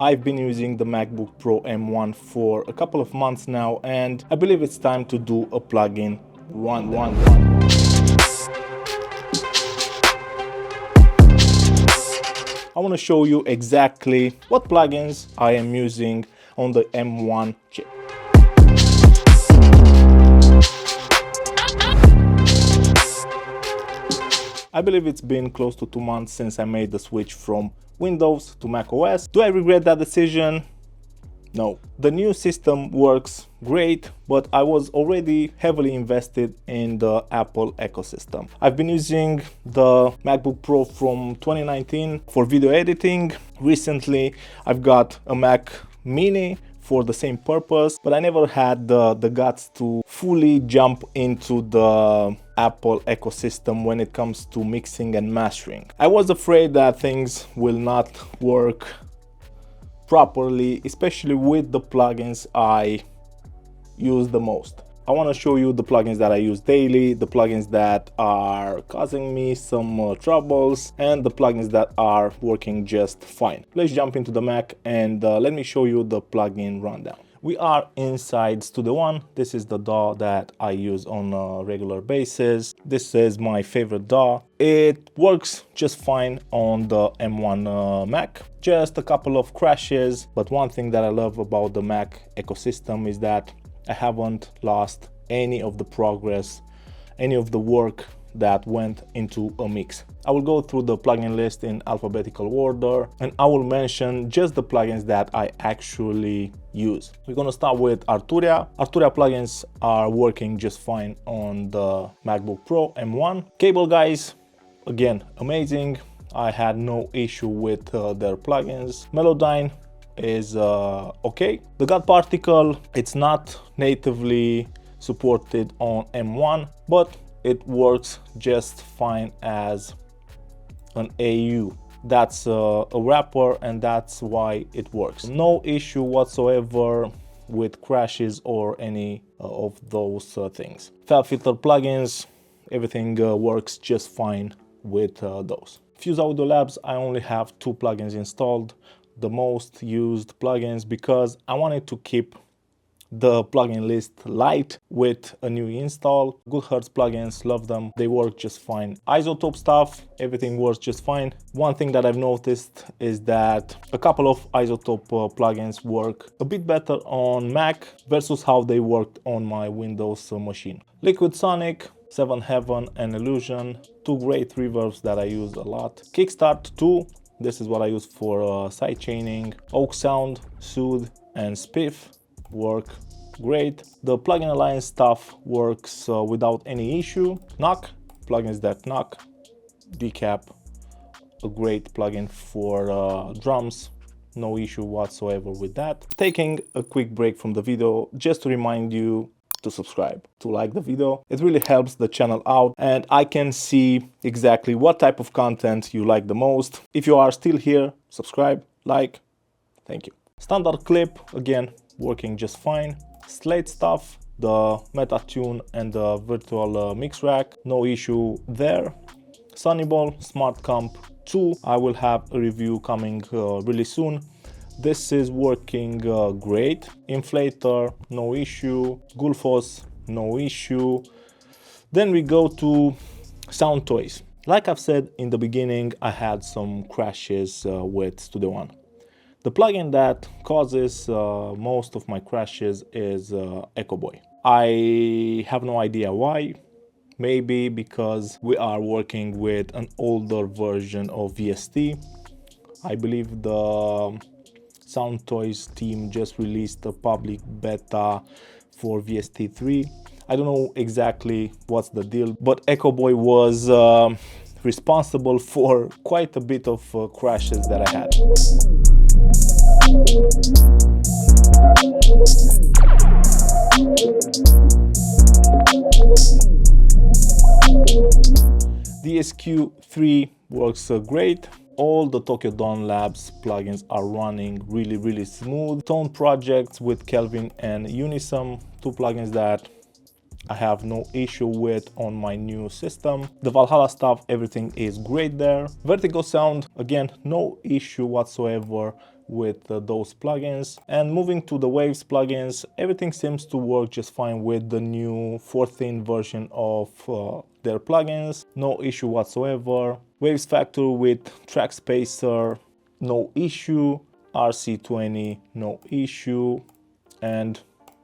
I've been using the MacBook Pro M1 for a couple of months now, and I believe it's time to do a plugin rundown. I want to show you exactly what plugins I am using on the M1 chip. I believe it's been close to 2 months since I made the switch from Windows to Mac OS. Do I regret that decision? No. The new system works great, but I was already heavily invested in the Apple ecosystem. I've been using the MacBook Pro from 2019 for video editing. Recently, I've got a Mac Mini for the same purpose, but I never had the guts to fully jump into the Apple ecosystem when it comes to mixing and mastering. I was afraid that things will not work properly, especially with the plugins I use the most. I want to show you the plugins that I use daily, the plugins that are causing me some troubles, and the plugins that are working just fine. Let's jump into the Mac and let me show you the plugin rundown. We are inside Studio One. This is the DAW that I use on a regular basis. This is my favorite DAW. It works just fine on the M1 Mac. Just a couple of crashes, but one thing that I love about the Mac ecosystem is that I haven't lost any of the progress, any of the work that went into a mix. I will go through the plugin list in alphabetical order, and I will mention just the plugins that I actually use. We're gonna start with Arturia. Arturia plugins are working just fine on the MacBook Pro M1. Cable Guys, again, amazing. I had no issue with their plugins. Melodyne is okay. The God Particle, it's not natively supported on M1, but it works just fine as an AU. That's a wrapper, and that's why it works. No issue whatsoever with crashes or any of those things. FabFilter plugins, everything works just fine with those. Fuse Audio Labs, I only have 2 plugins installed, the most used plugins, because I wanted to keep the plugin list light with a new install. Good Hertz plugins, love them, they work just fine. Isotope stuff, everything works just fine. One thing that I've noticed is that a couple of Isotope plugins work a bit better on Mac versus how they worked on my Windows machine. Liquid Sonic, Seven Heaven and Illusion, 2 great reverbs that I use a lot. Kickstart 2, this is what I use for sidechaining. Oak Sound, Soothe and Spiff work great. The Plugin Alliance stuff works without any issue. Knock, plugins that knock. Decap, a great plugin for drums, no issue whatsoever with that. Taking a quick break from the video just to remind you to subscribe, to like the video. It really helps the channel out, and I can see exactly what type of content you like the most. If you are still here, subscribe, like, thank you. Standard Clip, again, working just fine. Slate stuff, the Metatune and the virtual mix rack, no issue there. Sunnyball Smart Comp 2, I will have a review coming really soon. This is working great. Inflator, no issue. Gulfos, no issue. Then we go to Sound Toys. Like I've said in the beginning, I had some crashes with Studio One. The plugin that causes most of my crashes is Echo Boy. I have no idea why. Maybe because we are working with an older version of VST. I believe the Sound Toys team just released a public beta for VST 3. I don't know exactly what's the deal, but Echo Boy was responsible for quite a bit of crashes that I had. DSQ3 works great. All the Tokyo Dawn Labs plugins are running really smooth. Tone Projects with Kelvin and Unisum, 2 plugins that I have no issue with on my new system. The Valhalla stuff, everything is great there. Vertigo Sound, again, no issue whatsoever with those plugins. And moving to the Waves plugins, everything seems to work just fine with the new 14th version of their plugins. No issue whatsoever. Waves Factor with Track Spacer, no issue. RC20, no issue. And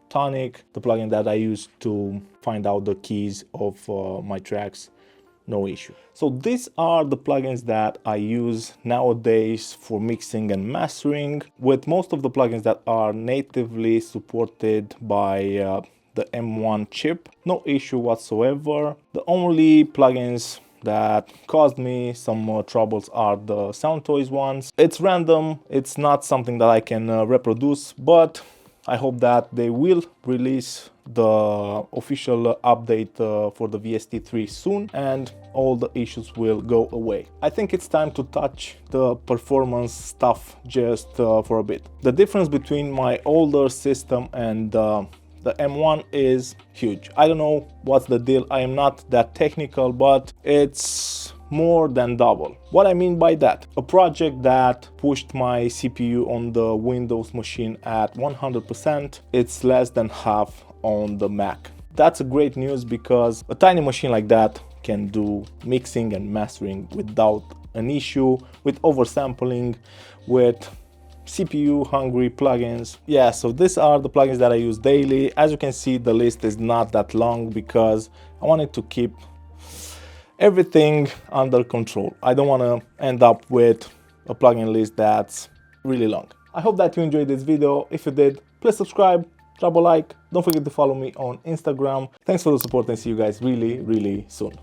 Tonic, the plugin that I use to find out the keys of my tracks, no issue. So these are the plugins that I use nowadays for mixing and mastering, with most of the plugins that are natively supported by the M1 chip. No issue whatsoever. The only plugins that caused me some troubles are the Soundtoys ones. It's random, it's not something that I can reproduce, but I hope that they will release the official update for the VST3 soon and all the issues will go away. I think it's time to touch the performance stuff just for a bit. The difference between my older system and the M1 is huge. I don't know what's the deal. I am not that technical, but it's more than double. What I mean by that, a project that pushed my CPU on the Windows machine at 100%, it's less than half on the Mac. That's a great news because a tiny machine like that can do mixing and mastering without an issue, with oversampling, with CPU hungry plugins. Yeah, so these are the plugins that I use daily. As you can see, the list is not that long because I wanted to keep everything under control. I don't want to end up with a plugin list that's really long. I hope that you enjoyed this video. If you did, please subscribe, drop a like. Don't forget to follow me on Instagram. Thanks for the support and see you guys really soon.